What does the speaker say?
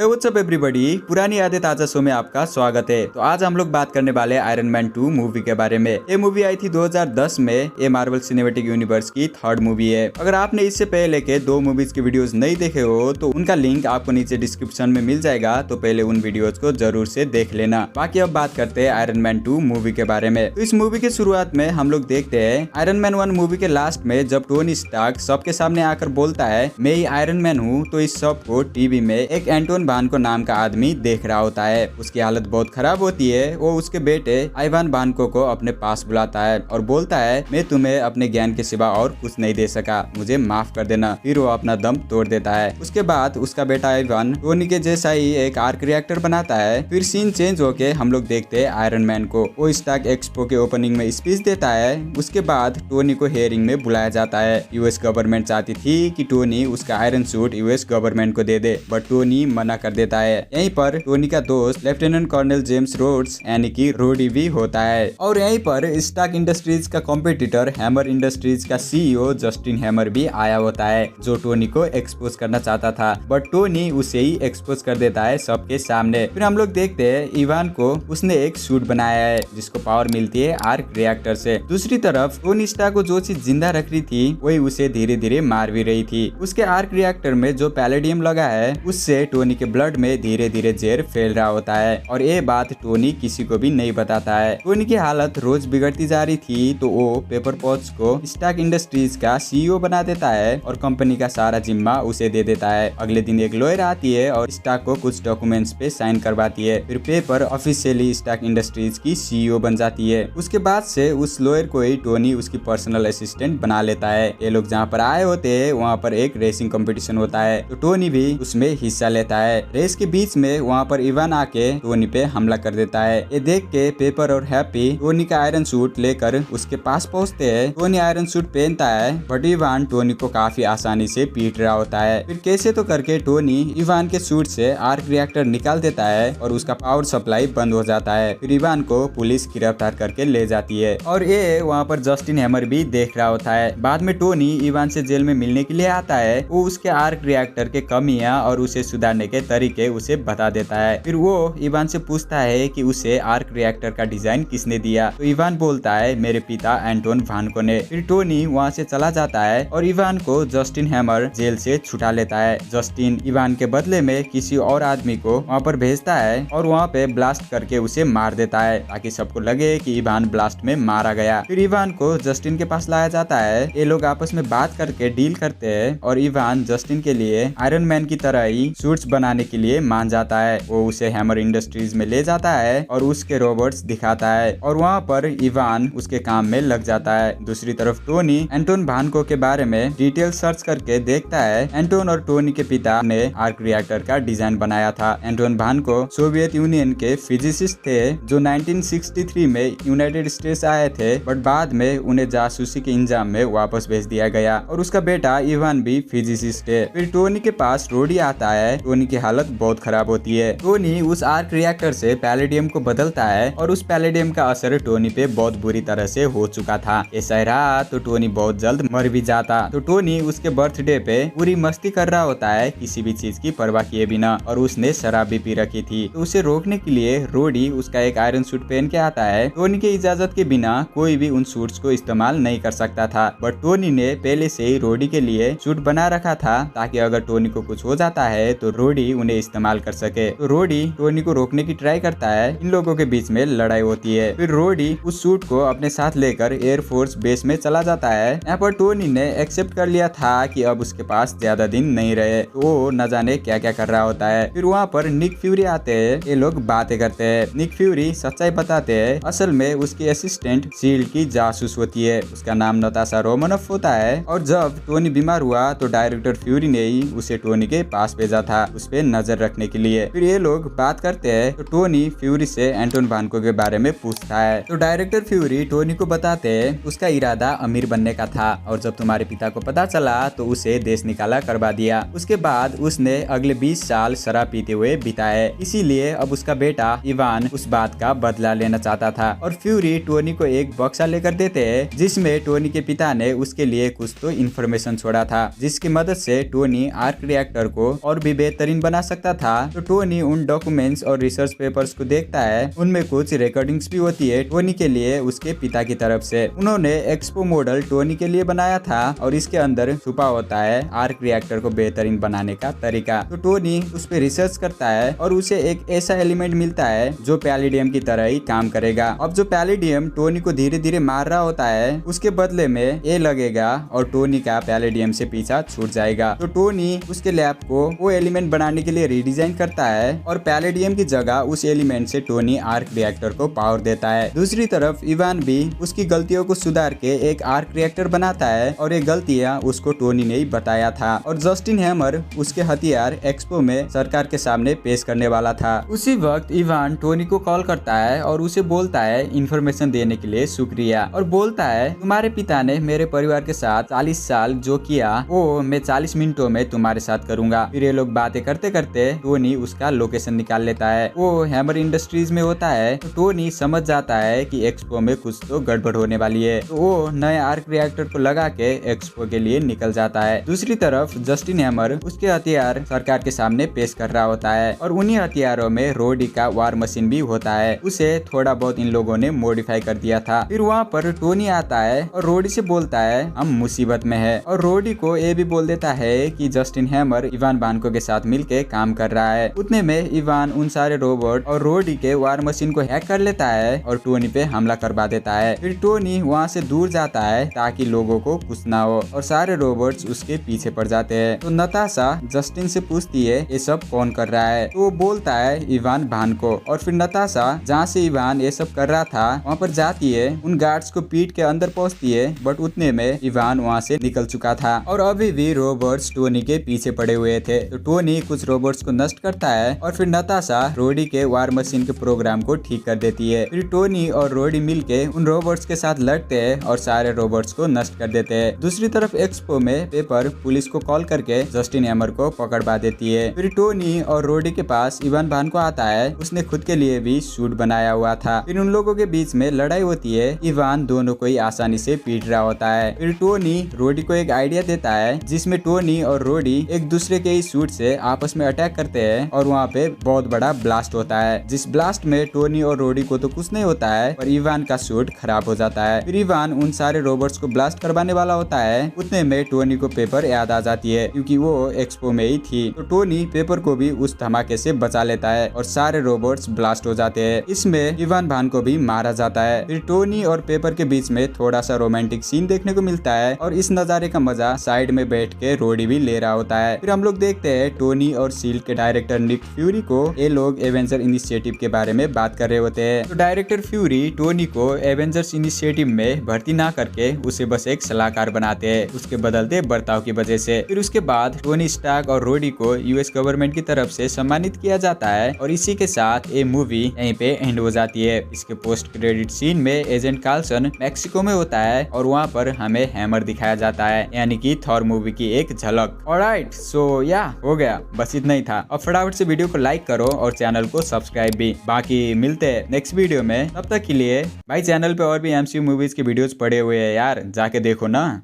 What's up everybody, पुरानी यादें ताजा शो में आपका स्वागत है। तो आज हम लोग बात करने वाले आयरन मैन 2 मूवी के बारे में। ये मूवी आई थी 2010 में। ये मार्वल सिनेमैटिक यूनिवर्स की थर्ड मूवी है। अगर आपने इससे पहले के 2 मूवीज के वीडियोस नहीं देखे हो तो उनका लिंक आपको नीचे डिस्क्रिप्शन में मिल जाएगा, तो पहले उन वीडियोस को जरूर से देख लेना। बाकी अब बात करते हैं आयरन मैन 2 मूवी के बारे में। तो इस मूवी के शुरुआत में हम लोग देखते हैं आयरन मैन 1 मूवी के लास्ट में जब टोनी स्टार्क सबके सामने आकर बोलता है मैं ही आयरन मैन हूँ, तो इस सब को टीवी में एक एंटोन भानको नाम का आदमी देख रहा होता है। उसकी हालत बहुत खराब होती है। वो उसके बेटे आइवान भानको को अपने पास बुलाता है और बोलता है मैं तुम्हें अपने ज्ञान के सिवा और कुछ नहीं दे सका, मुझे माफ कर देना। फिर वो अपना दम तोड़ देता है। उसके बाद उसका बेटा आइवान टोनी के जैसा ही एक आर्क रिएक्टर बनाता है। फिर सीन चेंज होके हम लोग देखते हैं आयरन मैन को। वो स्टार्क एक्सपो के ओपनिंग में स्पीच देता है। उसके बाद टोनी को हेयरिंग में बुलाया जाता है। यूएस गवर्नमेंट चाहती थी कि टोनी उसका आयरन सूट यूएस गवर्नमेंट को दे दे, बट टोनी मना कर देता है। यहीं पर टोनी का दोस्त लेफ्टिनेंट कर्नल जेम्स रोड्स यानी कि रोडी भी होता है। और यहीं पर स्टार्क इंडस्ट्रीज का कॉम्पिटिटर हैमर इंडस्ट्रीज का सीईओ जस्टिन हैमर भी आया होता है, जो टोनी को एक्सपोज करना चाहता था, बट टोनी उसे ही एक्सपोज कर देता है सबके सामने। फिर हम लोग देखते हैं इवान को उसने एक सूट बनाया है जिसको पावर मिलती है आर्क रिएक्टर से। दूसरी तरफ टोनी स्टार्क को जो चीज जिंदा रख रही थी वही उसे धीरे धीरे मार भी रही थी। उसके आर्क रिएक्टर में जो पैलेडियम लगा है उससे टोनी के ब्लड में धीरे धीरे जहर फैल रहा होता है, और ये बात टोनी किसी को भी नहीं बताता है। टोनी की हालत रोज बिगड़ती जा रही थी, तो वो पेपर पॉच को स्टार्क इंडस्ट्रीज का सीईओ बना देता है और कंपनी का सारा जिम्मा उसे दे देता है। अगले दिन एक लॉयर आती है और स्टार्क को कुछ डॉक्यूमेंट्स पे साइन करवाती है। फिर पेपर ऑफिशियली स्टार्क इंडस्ट्रीज की सीईओ बन जाती है। उसके बाद से उस लॉयर को ही टोनी उसकी पर्सनल असिस्टेंट बना लेता है। ये लोग जहाँ पर आए होते हैं वहाँ पर एक रेसिंग कंपटीशन होता है, तो टोनी भी उसमें हिस्सा लेता है। रेस के बीच में वहाँ पर इवान आके टोनी पे हमला कर देता है। ये देख के पेपर और हैप्पी टोनी का आयरन सूट लेकर उसके पास पहुँचते हैं। टोनी आयरन सूट पहनता है, बट इवान टोनी को काफी आसानी से पीट रहा होता है। फिर कैसे तो करके टोनी इवान के सूट से आर्क रिएक्टर निकाल देता है और उसका पावर सप्लाई बंद हो जाता है। फिर इवान को पुलिस गिरफ्तार करके ले जाती है, और ये वहाँ पर जस्टिन हैमर भी देख रहा होता है। बाद में टोनी इवान से जेल में मिलने के लिए आता है। वो उसके आर्क रिएक्टर के कमियां और उसे सुधारने के तरीके उसे बता देता है। फिर वो इवान से पूछता है कि उसे आर्क रिएक्टर का डिजाइन किसने दिया, तो इवान बोलता है मेरे पिता एंटोन भानको ने। फिर टोनी वहाँ से चला जाता है और इवान को जस्टिन हैमर जेल से छुटा लेता है। जस्टिन इवान के बदले में किसी और आदमी को वहाँ पर भेजता है और वहाँ पे ब्लास्ट करके उसे मार देता है, ताकि सबको लगे कि इवान ब्लास्ट में मारा गया। फिर इवान को जस्टिन के पास लाया जाता है। ये लोग आपस में बात करके डील करते हैं और इवान जस्टिन के लिए आयरन मैन की तरह ही सूट्स बनाने के लिए मान जाता है। वो उसे हैमर इंडस्ट्रीज में ले जाता है और उसके रोबोट्स दिखाता है, और वहाँ पर इवान उसके काम में लग जाता है। दूसरी तरफ टोनी एंटोन भानको के बारे में डिटेल सर्च करके देखता है। एंटोन और टोनी के पिता ने आर्क रिएक्टर का डिजाइन बनाया था। एंटोन भानको सोवियत यूनियन के फिजिसिस्ट थे जो 1963 में यूनाइटेड स्टेट्स आए थे, बट बाद में उन्हें जासूसी के इंजाम में वापस भेज दिया गया। और उसका बेटा इवान भी फिजिसिस्ट है। फिर टोनी के पास रोडी आता है। टोनी की हालत बहुत खराब होती है। टोनी उस आर्क रिएक्टर से पैलेडियम को बदलता है, और उस पैलेडियम का असर टोनी पे बहुत बुरी तरह से हो चुका था। ऐसा रहा तो टोनी बहुत जल्द मर भी जाता। तो टोनी उसके बर्थडे पे पूरी मस्ती कर रहा होता है, किसी भी चीज की परवाह किए बिना, और उसने शराब भी पी रखी थी। तो उसे रोकने के लिए रोडी उसका एक आयरन सूट पहन के आता है। टोनी के इजाजत के बिना कोई भी उन सूट्स को इस्तेमाल नहीं कर सकता था, बट टोनी ने पहले से ही रोडी के लिए सूट बना रखा था, ताकि अगर टोनी को कुछ हो जाता है तो रोडी उन्हें इस्तेमाल कर सके। तो रोडी टोनी को रोकने की ट्राई करता है। इन लोगों के बीच में लड़ाई होती है। फिर रोडी उस सूट को अपने साथ लेकर एयरफोर्स बेस में चला जाता है। यहाँ पर टोनी ने एक्सेप्ट कर लिया था कि अब उसके पास ज्यादा दिन नहीं रहे, तो वो न जाने क्या क्या कर रहा होता है। फिर वहाँ पर निक फ्यूरी आते हैं। ये लोग बातें करते हैं। निक फ्यूरी सच्चाई बताते हैं, असल में उसकी असिस्टेंट शील्ड की जासूस होती है। उसका नाम नताशा रोमनोफ होता है, और जब टोनी बीमार हुआ तो डायरेक्टर फ्यूरी ने ही उसे टोनी के पास भेजा था उस पे नजर रखने के लिए। फिर ये लोग बात करते हैं, तो टोनी फ्यूरी से एंटोन भानको के बारे में पूछता है। तो डायरेक्टर फ्यूरी टोनी को बताते हैं उसका इरादा अमीर बनने का था, और जब तुम्हारे पिता को पता चला तो उसे देश निकाला करवा दिया। उसके बाद उसने अगले 20 साल शराब पीते हुए बिताए, इसीलिए अब उसका बेटा इवान उस बात का बदला लेना चाहता था। और फ्यूरी टोनी को एक बक्सा लेकर देते हैं, जिसमें टोनी के पिता ने उसके लिए कुछ तो इन्फॉर्मेशन छोड़ा था, जिसकी मदद से टोनी आर्क रिएक्टर को और भी बेहतरीन बना बना सकता था। तो टोनी उन डॉक्यूमेंट्स और रिसर्च पेपर्स को देखता है, उनमें कुछ रिकॉर्डिंग्स भी होती है टोनी के लिए उसके पिता की तरफ से। उन्होंने एक्सपो मॉडल टोनी के लिए बनाया था और इसके अंदर छुपा होता है आर्क रिएक्टर को बेहतरीन बनाने का तरीका। तो टोनी उस पर रिसर्च करता है और उसे एक ऐसा एलिमेंट मिलता है जो पैलेडियम की तरह ही काम करेगा। अब जो पैलेडियम टोनी को धीरे धीरे मार रहा होता है, उसके बदले में ये लगेगा और टोनी का पैलेडियम से पीछा छूट जाएगा। तो टोनी उसके लैब को वो एलिमेंट बनाने के लिए रीडिजाइन करता है और पैलेडियम की जगह उस एलिमेंट से टोनी आर्क रिएक्टर को पावर देता है। दूसरी तरफ इवान भी उसकी गलतियों को सुधार के एक आर्क रिएक्टर बनाता है और ये गलतियां उसको टोनी ने ही बताया था। और जस्टिन हैमर उसके हथियार एक्सपो में सरकार के सामने पेश करने वाला था। उसी वक्त इवान टोनी को कॉल करता है और उसे बोलता है इन्फॉर्मेशन देने के लिए शुक्रिया, और बोलता है तुम्हारे पिता ने मेरे परिवार के साथ 40 साल जो किया वो मैं 40 मिनटों में तुम्हारे साथ करूंगा। फिर ये लोग बातें करते करते टोनी उसका लोकेशन निकाल लेता है। वो हैमर इंडस्ट्रीज में होता है। तो टोनी समझ जाता है कि एक्सपो में कुछ तो गड़बड़ होने वाली है। तो वो नए आर्क रिएक्टर को लगा के एक्सपो के लिए निकल जाता है। दूसरी तरफ जस्टिन हैमर उसके हथियार सरकार के सामने पेश कर रहा होता है और उन्हीं हथियारों में रोडी का वार मशीन भी होता है। उसे थोड़ा बहुत इन लोगों ने मॉडिफाई कर दिया था। फिर वहाँ पर टोनी आता है और रोडी से बोलता है हम मुसीबत में है, और रोडी को ये भी बोल देता है कि जस्टिन हैमर इवान वानको के साथ मिलके काम कर रहा है। उतने में इवान उन सारे रोबोट और रोडी के वार मशीन को हैक कर लेता है और टोनी पे हमला करवा देता है। फिर टोनी वहाँ से दूर जाता है ताकि लोगों को कुछ ना हो और सारे रोबोट्स उसके पीछे पड़ जाते हैं। तो नताशा जस्टिन से पूछती है ये सब कौन कर रहा है। तो वो बोलता है इवान वान को। और फिर नताशा जहाँ से इवान ये सब कर रहा था वहाँ पर जाती है, उन गार्ड्स को पीट के अंदर पहुँचती है, बट उतने में इवान वहाँ से निकल चुका था और अभी भी रोबोट्स टोनी के पीछे पड़े हुए थे। तो टोनी कुछ रोबोट्स को नष्ट करता है और फिर नताशा रोडी के वार मशीन के प्रोग्राम को ठीक कर देती है। फिर टोनी और रोडी मिलके उन रोबोट्स के साथ लड़ते हैं और सारे रोबोट्स को नष्ट कर देते हैं। दूसरी तरफ एक्सपो में पेपर पुलिस को कॉल करके जस्टिन हैमर को पकड़वा देती है। फिर टोनी और रोडी के पास इवान वान को आता है, उसने खुद के लिए भी सूट बनाया हुआ था। फिर उन लोगों के बीच में लड़ाई होती है। इवान दोनों को ही आसानी से पीट रहा होता है। फिर टोनी रोडी को एक आइडिया देता है जिसमें टोनी और रोडी एक दूसरे के ही सूट से आपस में अटैक करते हैं और वहाँ पे बहुत बड़ा ब्लास्ट होता है। जिस ब्लास्ट में टोनी और रोडी को तो कुछ नहीं होता है पर इवान का सूट खराब हो जाता है। फिर इवान उन सारे रोबोट्स को ब्लास्ट करवाने वाला होता है। उतने में टोनी को पेपर याद आ जाती है क्योंकि वो एक्सपो में ही थी। तो टोनी पेपर को भी उस धमाके से बचा लेता है और सारे रोबोट्स ब्लास्ट हो जाते हैं। इसमें इवान वान को भी मारा जाता है। फिर टोनी और पेपर के बीच में थोड़ा सा रोमांटिक सीन देखने को मिलता है और इस नजारे का मजा साइड में बैठ के रोडी भी ले रहा होता है। फिर हम लोग देखते हैं टोनी और शील्ड के डायरेक्टर निक फ्यूरी को ये लोग एवेंजर इनिशिएटिव के बारे में बात कर रहे होते हैं। तो डायरेक्टर फ्यूरी टोनी को एवेंजर्स इनिशिएटिव में भर्ती ना करके उसे बस एक सलाहकार बनाते हैं उसके बदलते बर्ताव की वजह से। फिर उसके बाद टोनी स्टार्क और रोडी को यूएस गवर्नमेंट की तरफ से सम्मानित किया जाता है और इसी के साथ ये मूवी यहीं पे एंड हो जाती है। इसके पोस्ट क्रेडिट सीन में एजेंट कार्लसन मैक्सिको में होता है और वहाँ पर हमें हैमर दिखाया जाता है, यानी कि थॉर मूवी की एक झलक। ऑलराइट, सो या हो गया, बस इतना ही था। अब फटाफट से वीडियो को लाइक करो और चैनल को सब्सक्राइब भी। बाकी मिलते हैं नेक्स्ट वीडियो में, तब तक के लिए भाई चैनल पे और भी एमसीयू मूवीज के वीडियोस पड़े हुए हैं यार, जाके देखो ना।